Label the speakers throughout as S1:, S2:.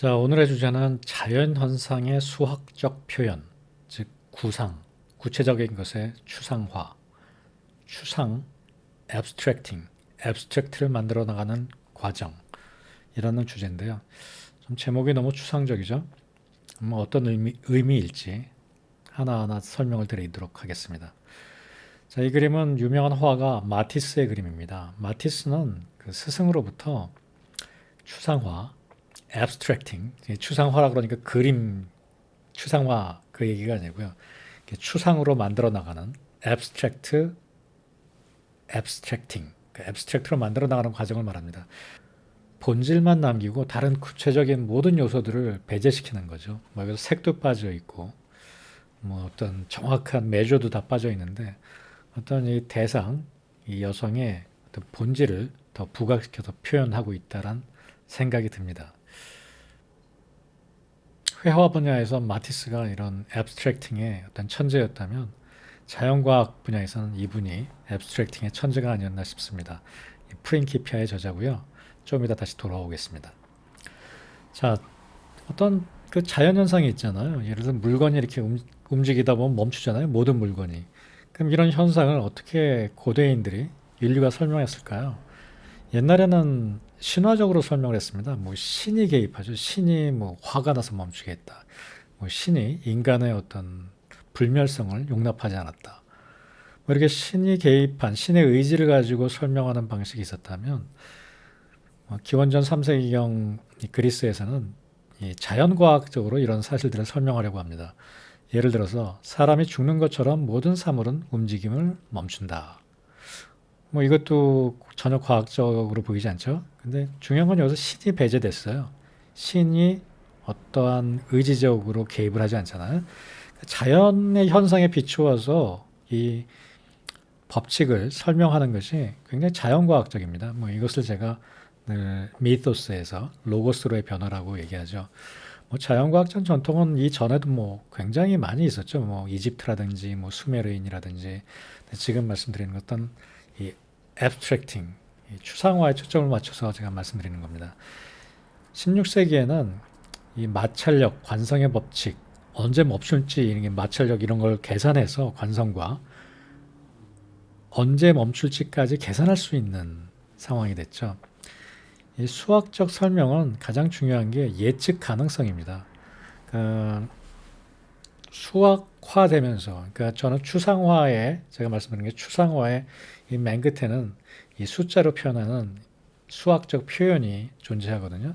S1: 자, 오늘의 주제는 자연현상의 수학적 표현, 즉 구상, 구체적인 것의 추상화, 추상, abstracting, abstract를 만들어 나가는 과정, 이라는 주제인데요. 좀 제목이 너무 추상적이죠? 어떤 의미일지 하나하나 설명을 드리도록 하겠습니다. 자, 이 그림은 유명한 화가 마티스의 그림입니다. 마티스는 그 스승으로부터 추상화, abstracting, 추상화라 그러니까 그림 추상화 그 얘기가 아니고요. 추상으로 만들어 나가는 abstracting, 그 abstract로 만들어 나가는 과정을 말합니다. 본질만 남기고 다른 구체적인 모든 요소들을 배제시키는 거죠. 여기서 색도 빠져 있고, 어떤 정확한 메저도 다 빠져 있는데, 어떤 이 대상, 이 여성의 어떤 본질을 더 부각시켜서 표현하고 있다란 생각이 듭니다. 회화 분야에서 마티스가 이런 앱스트랙팅의 어떤 천재였다면 자연과학 분야에서는 이분이 앱스트랙팅의 천재가 아니었나 싶습니다. 프린키피아의 저자고요. 좀 이따 다시 돌아오겠습니다. 자, 어떤 그 자연현상이 있잖아요. 예를 들어 물건이 이렇게 움직이다 보면 멈추잖아요. 모든 물건이. 그럼 이런 현상을 어떻게 고대인들이 인류가 설명했을까요? 옛날에는 신화적으로 설명을 했습니다. 신이 개입하죠. 신이 화가 나서 멈추게 했다. 신이 인간의 어떤 불멸성을 용납하지 않았다. 이렇게 신이 개입한 신의 의지를 가지고 설명하는 방식이 있었다면 기원전 3세기경 그리스에서는 이 자연과학적으로 이런 사실들을 설명하려고 합니다. 예를 들어서 사람이 죽는 것처럼 모든 사물은 움직임을 멈춘다. 이것도 전혀 과학적으로 보이지 않죠? 근데 중요한 건 여기서 신이 배제됐어요. 신이 어떠한 의지적으로 개입을 하지 않잖아요. 자연의 현상에 비추어서 이 법칙을 설명하는 것이 굉장히 자연과학적입니다. 이것을 제가 늘 미토스에서 로고스로의 변화라고 얘기하죠. 자연과학적 전통은 이전에도 굉장히 많이 있었죠. 이집트라든지 수메르인이라든지 지금 말씀드리는 어떤 이 abstracting, 이 추상화에 초점을 맞춰서 제가 말씀드리는 겁니다. 16세기에는 이 마찰력, 관성의 법칙, 언제 멈출지 이런 마찰력 이런 걸 계산해서 관성과 언제 멈출지까지 계산할 수 있는 상황이 됐죠. 이 수학적 설명은 가장 중요한 게 예측 가능성입니다. 수학화되면서, 그러니까 저는 추상화에 제가 말씀드린 게 추상화의 이 맨 끝에는 이 숫자로 표현하는 수학적 표현이 존재하거든요.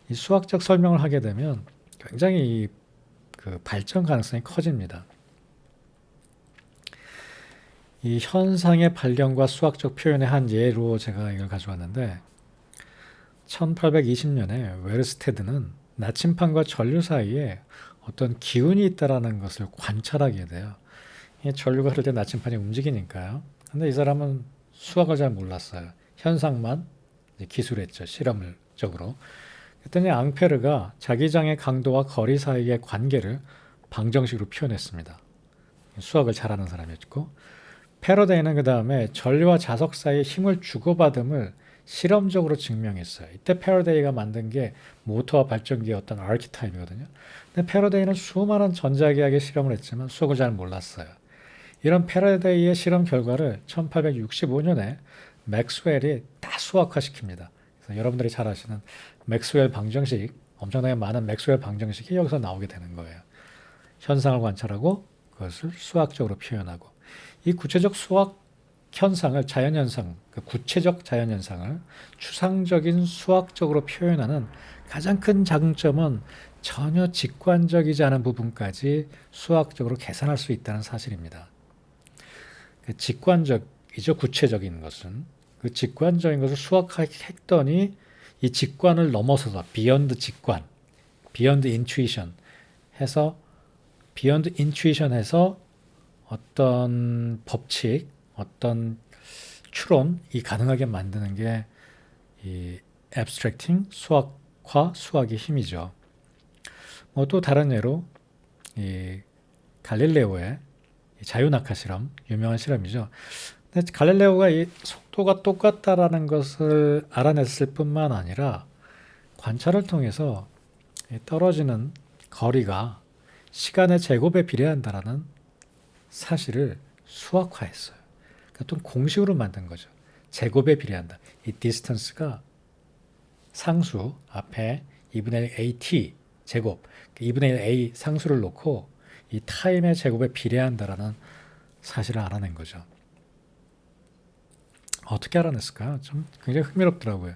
S1: 이 수학적 설명을 하게 되면 굉장히 그 발전 가능성이 커집니다. 이 현상의 발견과 수학적 표현의 한 예로 제가 이걸 가져왔는데 1820년에 웨르스테드는 나침판과 전류 사이에 어떤 기운이 있다라는 것을 관찰하게 돼요. 전류가 흐를 때 나침판이 움직이니까요. 근데 이 사람은 수학을 잘 몰랐어요. 현상만 기술했죠. 실험적으로. 그랬더니 앙페르가 자기장의 강도와 거리 사이의 관계를 방정식으로 표현했습니다. 수학을 잘하는 사람이었고, 패러데이는 그 다음에 전류와 자석 사이의 힘을 주고받음을 실험적으로 증명했어요. 이때 패러데이가 만든 게 모터와 발전기의 어떤 아키타입이거든요. 근데 패러데이는 수많은 전자기하의 실험을 했지만 수학을 잘 몰랐어요. 이런 패러데이의 실험 결과를 1865년에 맥스웰이 다 수학화시킵니다. 그래서 여러분들이 잘 아시는 맥스웰 방정식, 엄청나게 많은 맥스웰 방정식이 여기서 나오게 되는 거예요. 현상을 관찰하고 그것을 수학적으로 표현하고 이 구체적 수학 현상을 자연현상, 그 구체적 자연현상을 추상적인 수학적으로 표현하는 가장 큰 장점은 전혀 직관적이지 않은 부분까지 수학적으로 계산할 수 있다는 사실입니다. 직관적이죠. 구체적인 것은. 그 직관적인 것을 수학했더니 이 직관을 넘어서서 beyond 직관, beyond intuition 해서 beyond intuition 해서 어떤 법칙, 어떤 추론이 가능하게 만드는 게 이 abstracting, 수학화, 수학의 힘이죠. 또 다른 예로 이 갈릴레오의 자유낙하 실험, 유명한 실험이죠. 근데 갈릴레오가 이 속도가 똑같다라는 것을 알아냈을 뿐만 아니라 관찰을 통해서 이 떨어지는 거리가 시간의 제곱에 비례한다라는 사실을 수학화했어요. 그러니까 또 공식으로 만든 거죠. 제곱에 비례한다. 이 distance가 상수 앞에 2분의 1 AT 제곱, 2분의 1 A 상수를 놓고 이 타임의 제곱에 비례한다라는 사실을 알아낸 거죠. 어떻게 알아냈을까요? 좀 굉장히 흥미롭더라고요.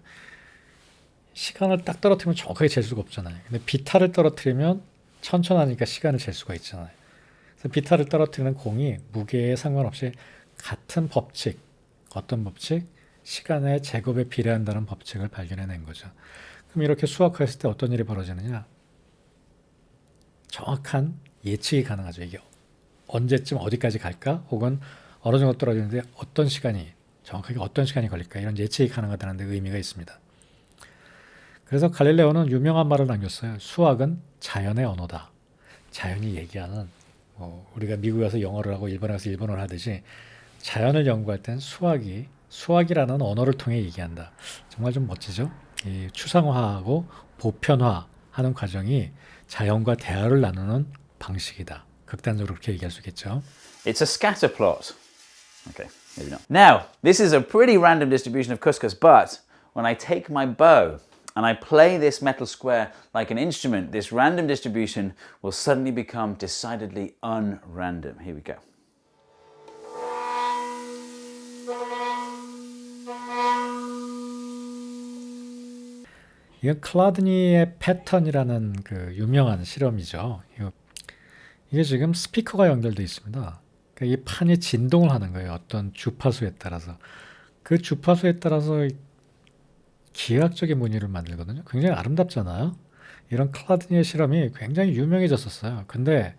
S1: 시간을 딱 떨어뜨리면 정확하게 잴 수가 없잖아요. 근데 비타를 떨어뜨리면 천천하니까 시간을 잴 수가 있잖아요. 그래서 비타를 떨어뜨리는 공이 무게에 상관없이 같은 법칙, 어떤 법칙? 시간의 제곱에 비례한다는 법칙을 발견해낸 거죠. 그럼 이렇게 수학화했을 때 어떤 일이 벌어지느냐? 정확한 예측이 가능하죠. 이게 언제쯤 어디까지 갈까? 혹은 어느 정도 떨어지는데 어떤 시간이, 정확하게 어떤 시간이 걸릴까? 이런 예측이 가능하다는 데 의미가 있습니다. 그래서 갈릴레오는 유명한 말을 남겼어요. 수학은 자연의 언어다. 자연이 얘기하는, 우리가 미국에 가서 영어를 하고 일본에 가서 일본어를 하듯이 자연을 연구할 땐 수학이라는 언어를 통해 얘기한다. 정말 좀 멋지죠? 이 추상화하고 보편화하는 과정이 자연과 대화를 나누는 방식이다. 극단적으로 그렇게 얘기할 수 있겠죠.
S2: It's a scatter plot. Okay, maybe not. Now, this is a pretty random distribution of couscous, but when I take my bow and I play this metal square like an instrument, this random distribution will suddenly become decidedly unrandom. Here we go.
S1: 이건 클라드니의 패턴이라는 그 유명한 실험이죠. 이게 지금 스피커가 연결되어 있습니다. 그러니까 이 판이 진동을 하는 거예요. 어떤 주파수에 따라서. 그 주파수에 따라서 기하학적인 무늬를 만들거든요. 굉장히 아름답잖아요. 이런 클라드니의 실험이 굉장히 유명해졌었어요. 근데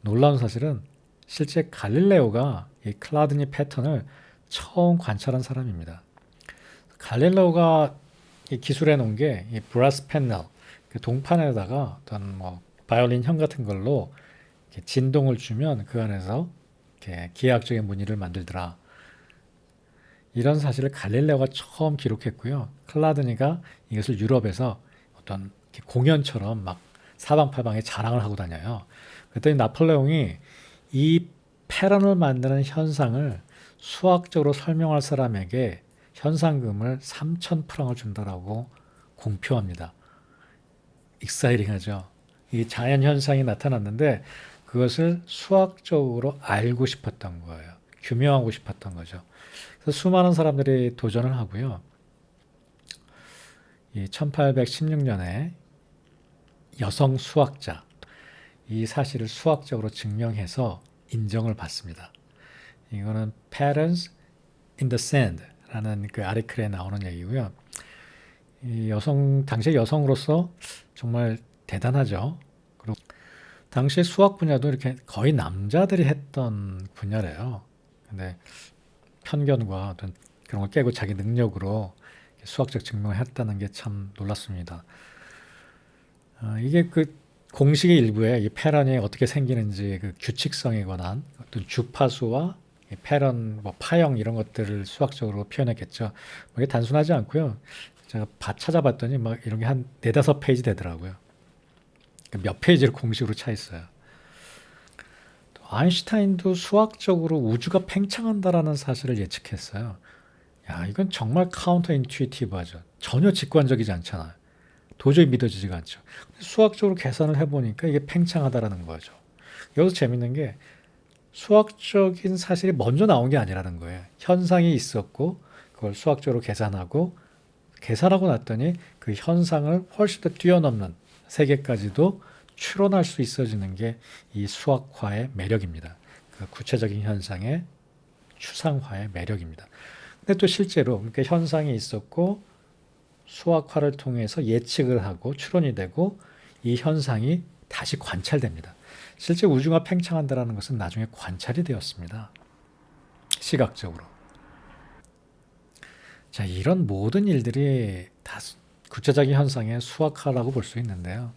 S1: 놀라운 사실은 실제 갈릴레오가 이 클라드니 패턴을 처음 관찰한 사람입니다. 갈릴레오가 기술해 놓은 게 이 브라스 패널, 그 동판에다가 어떤 바이올린 형 같은 걸로 이렇게 진동을 주면 그 안에서 이렇게 기하학적인 무늬를 만들더라. 이런 사실을 갈릴레오가 처음 기록했고요. 클라드니가 이것을 유럽에서 어떤 공연처럼 막 사방팔방에 자랑을 하고 다녀요. 그랬더니 나폴레옹이 이 패런을 만드는 현상을 수학적으로 설명할 사람에게 현상금을 3,000프랑을 준다라고 공표합니다. 익사이링하죠. 이 자연 현상이 나타났는데 그것을 수학적으로 알고 싶었던 거예요. 규명하고 싶었던 거죠. 그래서 수많은 사람들이 도전을 하고요. 이 1816년에 여성 수학자, 이 사실을 수학적으로 증명해서 인정을 받습니다. 이거는 Patterns in the Sand 라는 그 아리클에 나오는 얘기고요. 이 당시 여성으로서 정말 대단하죠. 그리고 당시 수학 분야도 이렇게 거의 남자들이 했던 분야래요. 근데 편견과 어떤 그런 걸 깨고 자기 능력으로 수학적 증명을 했다는 게 참 놀랐습니다. 이게 그 공식의 일부에 이 패런이 어떻게 생기는지 그 규칙성에 관한 어떤 주파수와 패런, 파형 이런 것들을 수학적으로 표현했겠죠. 이게 단순하지 않고요. 제가 찾아봤더니 막 이런 게 한 4-5페이지 되더라고요. 몇 페이지를 공식으로 차 있어요. 아인슈타인도 수학적으로 우주가 팽창한다라는 사실을 예측했어요. 야, 이건 정말 카운터 인투이티브하죠. 전혀 직관적이지 않잖아요. 도저히 믿어지지가 않죠. 수학적으로 계산을 해보니까 이게 팽창하다라는 거죠. 여기서 재밌는 게 수학적인 사실이 먼저 나온 게 아니라는 거예요. 현상이 있었고 그걸 수학적으로 계산하고 났더니 그 현상을 훨씬 더 뛰어넘는 세계까지도 추론할 수 있어지는 게 이 수학화의 매력입니다. 그 구체적인 현상의 추상화의 매력입니다. 근데 또 실제로 그러니까 현상이 있었고 수학화를 통해서 예측을 하고 추론이 되고 이 현상이 다시 관찰됩니다. 실제 우주가 팽창한다는 것은 나중에 관찰이 되었습니다. 시각적으로. 자, 이런 모든 일들이 다 구체적인 현상의 수학화라고 볼 수 있는데요.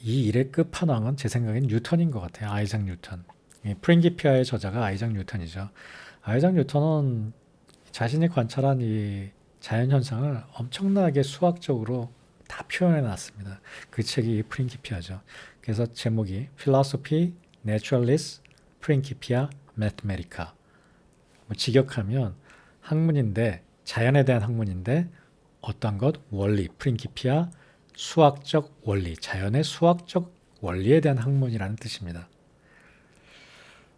S1: 이 일의 끝판왕은 제 생각엔 뉴턴인 것 같아요. 아이작 뉴턴. 프린기피아의 저자가 아이작 뉴턴이죠. 아이작 뉴턴은 자신이 관찰한 이 자연 현상을 엄청나게 수학적으로 다 표현해 놨습니다. 그 책이 프린키피아죠. 그래서 제목이 Philosophy Naturalis Principia Mathematica. 뭐 직역하면 학문인데 자연에 대한 학문인데 어떤 것 원리 프린키피아 수학적 원리 자연의 수학적 원리에 대한 학문이라는 뜻입니다.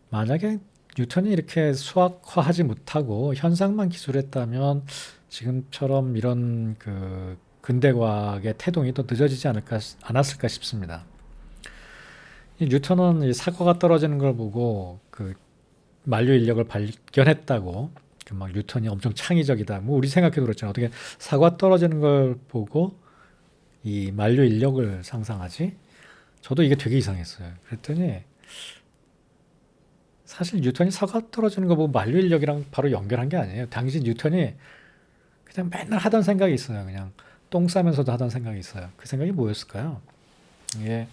S1: 만약에 뉴턴이 이렇게 수학화하지 못하고 현상만 기술했다면 지금처럼 이런 그 근대과학의 태동이 더 늦어지지 않았을까 싶습니다. 이 뉴턴은 이 사과가 떨어지는 걸 보고 그 만류 인력을 발견했다고 막 뉴턴이 엄청 창의적이다. 뭐 우리 생각해도 그렇잖아요. 어떻게 사과 떨어지는 걸 보고 이 만류 인력을 상상하지? 저도 이게 되게 이상했어요. 그랬더니 사실 뉴턴이 사과 떨어지는 거 보고 만류 인력이랑 바로 연결한 게 아니에요. 당시 뉴턴이 그냥 맨날 하던 생각이 있어요. 그냥 똥 싸면서도 하던 생각이 있어요. 그 생각이 뭐였을까요? 이게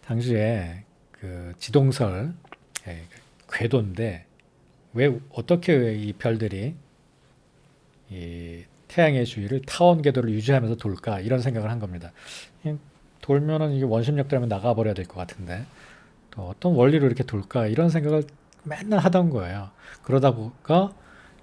S1: 당시에 그 지동설 궤도인데 왜 어떻게 이 별들이 이 태양의 주위를 타원 궤도를 유지하면서 돌까 이런 생각을 한 겁니다. 돌면은 이게 원심력 때문에 나가버려야 될 것 같은데 또 어떤 원리로 이렇게 돌까 이런 생각을 맨날 하던 거예요. 그러다 보니까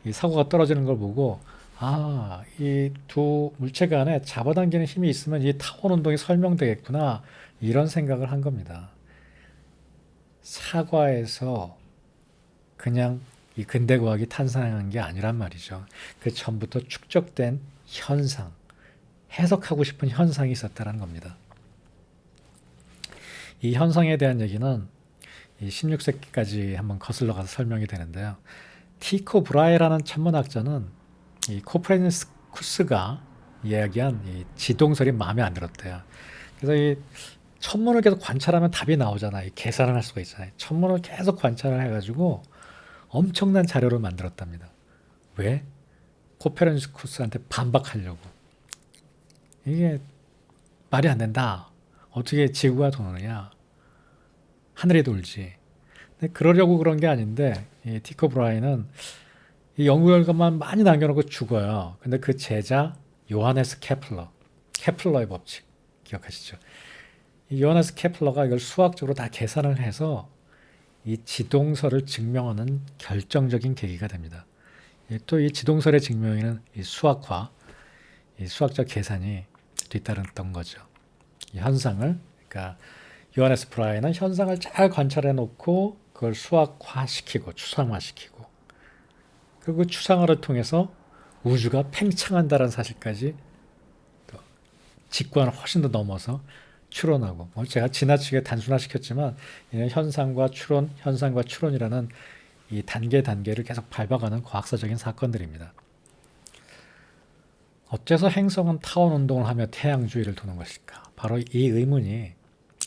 S1: 이 사고가 떨어지는 걸 보고 아, 이 두 물체 간에 잡아당기는 힘이 있으면 이 타원 운동이 설명되겠구나 이런 생각을 한 겁니다. 사과에서 그냥 이 근대과학이 탄생한 게 아니란 말이죠. 그 전부터 축적된 현상, 해석하고 싶은 현상이 있었다는 겁니다. 이 현상에 대한 얘기는 이 16세기까지 한번 거슬러 가서 설명이 되는데요. 티코 브라헤라는 천문학자는 이 코페르니쿠스가 이야기한 이 지동설이 마음에 안 들었대요. 그래서 이 천문을 계속 관찰하면 답이 나오잖아요. 이 계산을 할 수가 있잖아요. 천문을 계속 관찰을 해가지고 엄청난 자료를 만들었답니다. 왜? 코페르니쿠스한테 반박하려고. 이게 말이 안 된다. 어떻게 지구가 도느냐? 하늘이 돌지. 근데 그러려고 그런 게 아닌데 이 티코 브라이는 이 연구 결과만 많이 남겨놓고 죽어요. 근데 그 제자 요하네스 케플러의 법칙 기억하시죠? 이 요하네스 케플러가 이걸 수학적으로 다 계산을 해서 이 지동설을 증명하는 결정적인 계기가 됩니다. 또 이 지동설의 증명에는 이 수학화, 이 수학적 계산이 뒤따랐던 거죠. 이 현상을, 그러니까 요하네스 브라이는 현상을 잘 관찰해 놓고 그걸 수학화시키고 추상화시키고 그리고 추상화를 통해서 우주가 팽창한다는 사실까지 또 직관을 훨씬 더 넘어서 추론하고 제가 지나치게 단순화시켰지만 이는 현상과 추론이라는 이 단계를 계속 밟아가는 과학사적인 사건들입니다. 어째서 행성은 타원 운동을 하며 태양 주위를 도는 것일까? 바로 이 의문이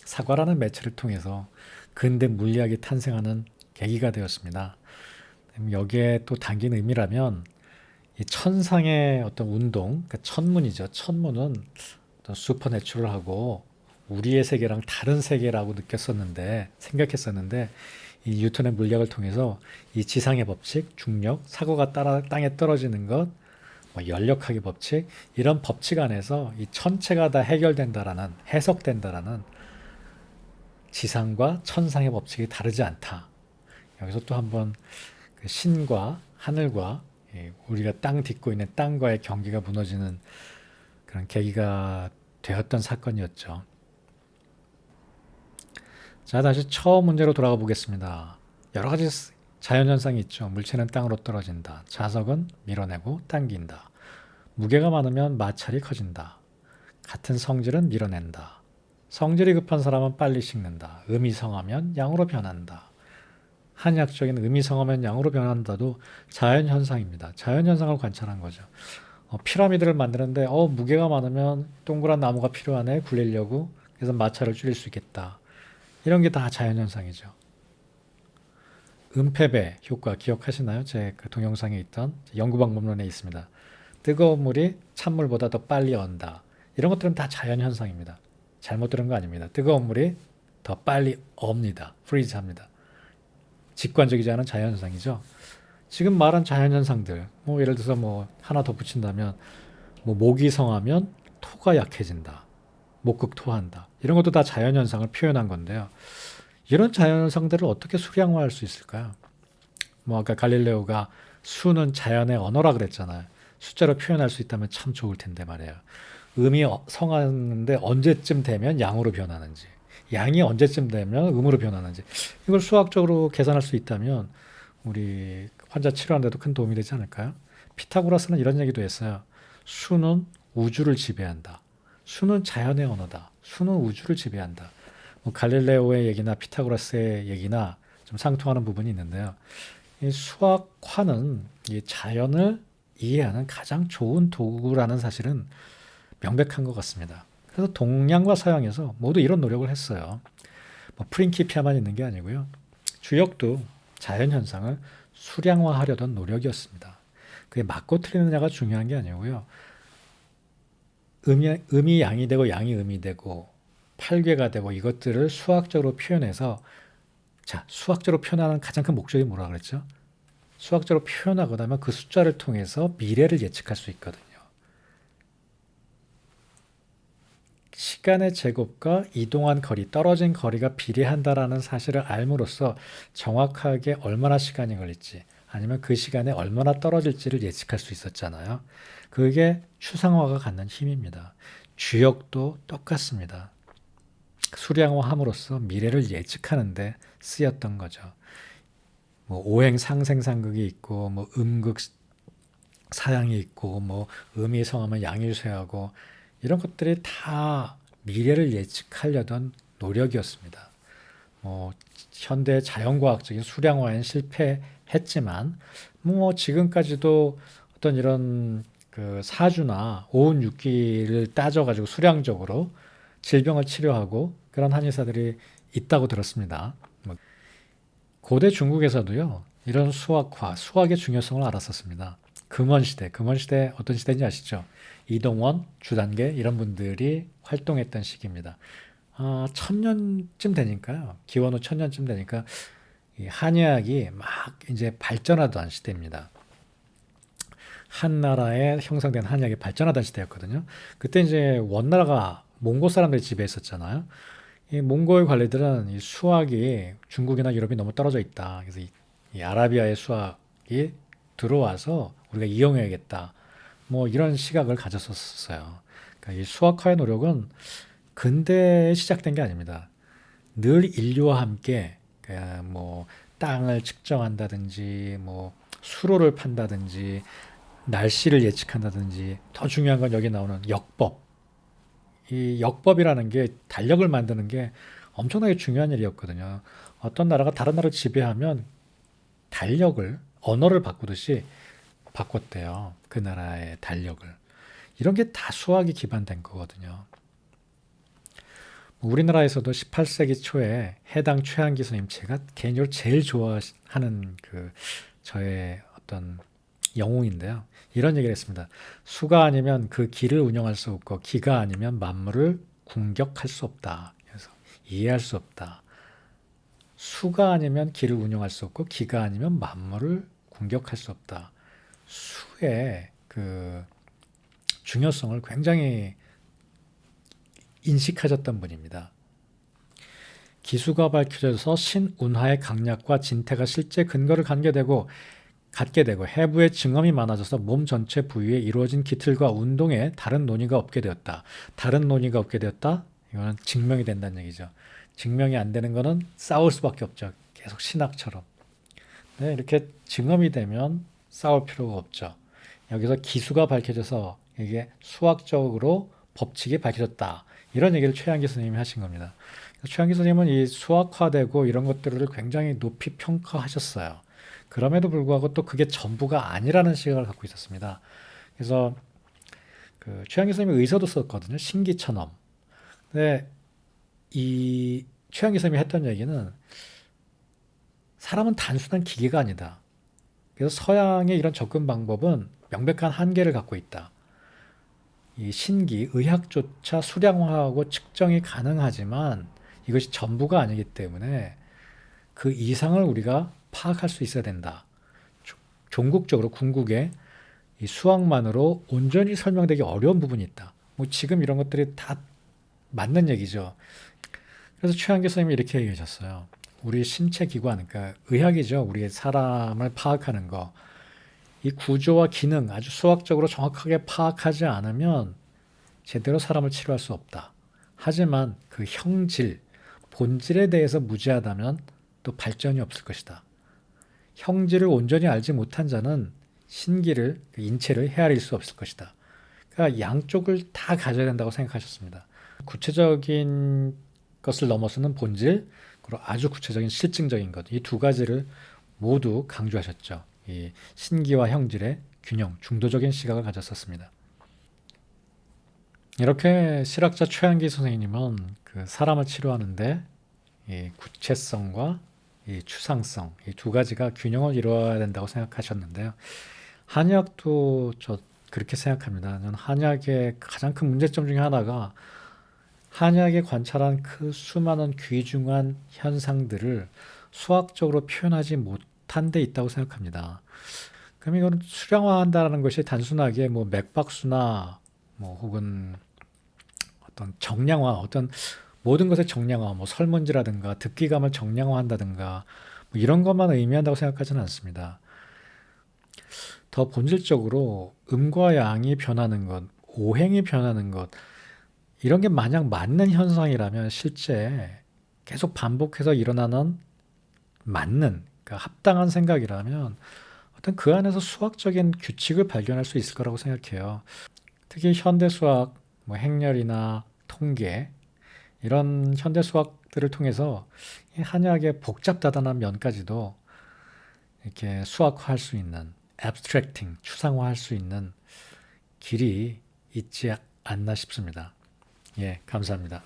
S1: 사과라는 매체를 통해서 근대 물리학이 탄생하는 계기가 되었습니다. 여기에 또 담긴 의미라면 이 천상의 어떤 운동, 그러니까 천문이죠. 천문은 어떤 슈퍼내추럴하고 우리의 세계랑 다른 세계라고 생각했었는데 이 뉴턴의 물리학을 통해서 이 지상의 법칙, 중력, 사고가 땅에 떨어지는 것, 뭐 연력학의 법칙 이런 법칙 안에서 이 천체가 다 해석된다라는 지상과 천상의 법칙이 다르지 않다. 여기서 또 한번 그 신과 하늘과 우리가 땅 딛고 있는 땅과의 경계가 무너지는 그런 계기가 되었던 사건이었죠. 자, 다시 처음 문제로 돌아가 보겠습니다. 여러 가지 자연현상이 있죠. 물체는 땅으로 떨어진다. 자석은 밀어내고 당긴다. 무게가 많으면 마찰이 커진다. 같은 성질은 밀어낸다. 성질이 급한 사람은 빨리 식는다. 음이 성하면 양으로 변한다. 한약적인 음이 성하면 양으로 변한다도 자연현상입니다. 자연현상을 관찰한 거죠. 피라미드를 만드는데 무게가 많으면 동그란 나무가 필요하네 굴리려고 그래서 마찰을 줄일 수 있겠다. 이런 게 다 자연현상이죠. 은폐배 효과 기억하시나요? 제 그 동영상에 있던 연구방법론에 있습니다. 뜨거운 물이 찬물보다 더 빨리 언다. 이런 것들은 다 자연현상입니다. 잘못 들은 거 아닙니다. 뜨거운 물이 더 빨리 업니다. 프리즈합니다. 직관적이지 않은 자연현상이죠. 지금 말한 자연현상들, 예를 들어서 하나 더 붙인다면, 모기 성하면 토가 약해진다. 목극토한다. 이런 것도 다 자연현상을 표현한 건데요. 이런 자연현상들을 어떻게 수량화할 수 있을까요? 뭐 아까 갈릴레오가 수는 자연의 언어라 그랬잖아요. 숫자로 표현할 수 있다면 참 좋을 텐데 말이에요. 음이 성하는데 언제쯤 되면 양으로 변하는지, 양이 언제쯤 되면 음으로 변하는지 이걸 수학적으로 계산할 수 있다면 우리 환자 치료하는데도 큰 도움이 되지 않을까요? 피타고라스는 이런 얘기도 했어요. 수는 우주를 지배한다. 수는 자연의 언어다. 수는 우주를 지배한다. 뭐 갈릴레오의 얘기나 피타고라스의 얘기나 좀 상통하는 부분이 있는데요. 이 수학화는 이 자연을 이해하는 가장 좋은 도구라는 사실은 명백한 것 같습니다. 그래서 동양과 서양에서 모두 이런 노력을 했어요. 뭐 프린키피아만 있는 게 아니고요. 주역도 자연현상을 수량화하려던 노력이었습니다. 그게 맞고 틀리느냐가 중요한 게 아니고요. 음이 양이 되고 양이 음이 되고 팔괘가 되고 이것들을 수학적으로 표현해서 자, 수학적으로 표현하는 가장 큰 목적이 뭐라 그랬죠? 수학적으로 표현하고 나면 그 숫자를 통해서 미래를 예측할 수 있거든요. 시간의 제곱과 이동한 거리, 떨어진 거리가 비례한다라는 사실을 알므로써 정확하게 얼마나 시간이 걸릴지 아니면 그 시간에 얼마나 떨어질지를 예측할 수 있었잖아요. 그게 추상화가 갖는 힘입니다. 주역도 똑같습니다. 수량화함으로써 미래를 예측하는 데 쓰였던 거죠. 뭐 오행 상생상극이 있고 뭐 음극 사양이 있고 뭐 음이 성하면 양이 쇠하고 이런 것들이 다 미래를 예측하려던 노력이었습니다. 뭐 현대 자연과학적인 수량화엔 실패했지만 뭐 지금까지도 어떤 이런 그 사주나 오운육기를 따져가지고 수량적으로 질병을 치료하고 그런 한의사들이 있다고 들었습니다. 뭐 고대 중국에서도요 이런 수학화, 수학의 중요성을 알았었습니다. 금원시대 어떤 시대인지 아시죠? 이동원, 주단계 이런 분들이 활동했던 시기입니다. 1000년쯤 되니까요. 기원 후 1000년쯤 되니까 이 한의학이 막 이제 발전하던 시대입니다. 한나라에 형성된 한의학이 발전하던 시대였거든요. 그때 이제 원나라가 몽고 사람들이 지배했었잖아요. 이 몽골 관리들은 이 수학이 중국이나 유럽이 너무 떨어져 있다. 그래서 이 아라비아의 수학이 들어와서 우리가 이용해야겠다. 뭐 이런 시각을 가졌었어요. 그러니까 이 수학화의 노력은 근대에 시작된 게 아닙니다. 늘 인류와 함께 뭐 땅을 측정한다든지 뭐 수로를 판다든지 날씨를 예측한다든지 더 중요한 건 여기 나오는 역법. 이 역법이라는 게 달력을 만드는 게 엄청나게 중요한 일이었거든요. 어떤 나라가 다른 나라를 지배하면 달력을 언어를 바꾸듯이 바꿨대요. 그 나라의 달력을. 이런 게 다 수학이 기반된 거거든요. 우리나라에서도 18세기 초에 해당 최한기 선생님 제가 개인적으로 제일 좋아하는 그 저의 어떤 영웅인데요. 이런 얘기를 했습니다. 수가 아니면 그 기를 운영할 수 없고 기가 아니면 만물을 궁격할 수 없다. 그래서 이해할 수 없다. 수가 아니면 기를 운영할 수 없고 기가 아니면 만물을 궁격할 수 없다. 수의 그 중요성을 굉장히 인식하셨던 분입니다. 기수가 밝혀져서 신운하의 강약과 진태가 실제 근거를 갖게 되고 해부의 증험이 많아져서 몸 전체 부위에 이루어진 기틀과 운동에 다른 논의가 없게 되었다. 다른 논의가 없게 되었다? 이거는 증명이 된다는 얘기죠. 증명이 안 되는 거는 싸울 수밖에 없죠. 계속 신학처럼. 네, 이렇게 증험이 되면 싸울 필요가 없죠. 여기서 기수가 밝혀져서 이게 수학적으로 법칙이 밝혀졌다. 이런 얘기를 최한기 선생님이 하신 겁니다. 최한기 선생님은 이 수학화되고 이런 것들을 굉장히 높이 평가하셨어요. 그럼에도 불구하고 또 그게 전부가 아니라는 시각을 갖고 있었습니다. 그래서 그 최한기 선생님이 의서도 썼거든요. 신기천엄. 근데 이 최한기 선생님이 했던 얘기는 사람은 단순한 기계가 아니다. 그래서 서양의 이런 접근 방법은 명백한 한계를 갖고 있다. 이 신기, 의학조차 수량화하고 측정이 가능하지만 이것이 전부가 아니기 때문에 그 이상을 우리가 파악할 수 있어야 된다. 종국적으로 궁극에 이 수학만으로 온전히 설명되기 어려운 부분이 있다. 뭐 지금 이런 것들이 다 맞는 얘기죠. 그래서 최한계 선생님이 이렇게 얘기하셨어요. 우리 신체 기관, 그러니까 의학이죠. 우리 사람을 파악하는 거. 이 구조와 기능 아주 수학적으로 정확하게 파악하지 않으면 제대로 사람을 치료할 수 없다. 하지만 그 형질, 본질에 대해서 무지하다면 또 발전이 없을 것이다. 형질을 온전히 알지 못한 자는 신기를, 그 인체를 헤아릴 수 없을 것이다. 그러니까 양쪽을 다 가져야 된다고 생각하셨습니다. 구체적인 것을 넘어서는 본질, 그리고 아주 구체적인 실증적인 것, 이 두 가지를 모두 강조하셨죠. 이 신기와 형질의 균형, 중도적인 시각을 가졌었습니다. 이렇게 실학자 최한기 선생님은 그 사람을 치료하는데 이 구체성과 이 추상성, 이 두 가지가 균형을 이루어야 된다고 생각하셨는데요. 한의학도 저 그렇게 생각합니다. 저는 한의학의 가장 큰 문제점 중에 하나가 한의학에 관찰한 그 수많은 귀중한 현상들을 수학적으로 표현하지 못한 데 있다고 생각합니다. 그럼 이거는 수량화한다는 것이 단순하게 뭐 맥박수나 뭐 혹은 어떤 정량화, 어떤 모든 것의 정량화, 뭐 설문지라든가 듣기감을 정량화한다든가 뭐 이런 것만 의미한다고 생각하지는 않습니다. 더 본질적으로 음과 양이 변하는 것, 오행이 변하는 것, 이런 게 만약 맞는 현상이라면 실제 계속 반복해서 일어나는 맞는, 그러니까 합당한 생각이라면 어떤 그 안에서 수학적인 규칙을 발견할 수 있을 거라고 생각해요. 특히 현대 수학, 뭐 행렬이나 통계 이런 현대 수학들을 통해서 이 한의학의 복잡다단한 면까지도 이렇게 수학화할 수 있는 abstracting, 추상화할 수 있는 길이 있지 않나 싶습니다. 예, 감사합니다.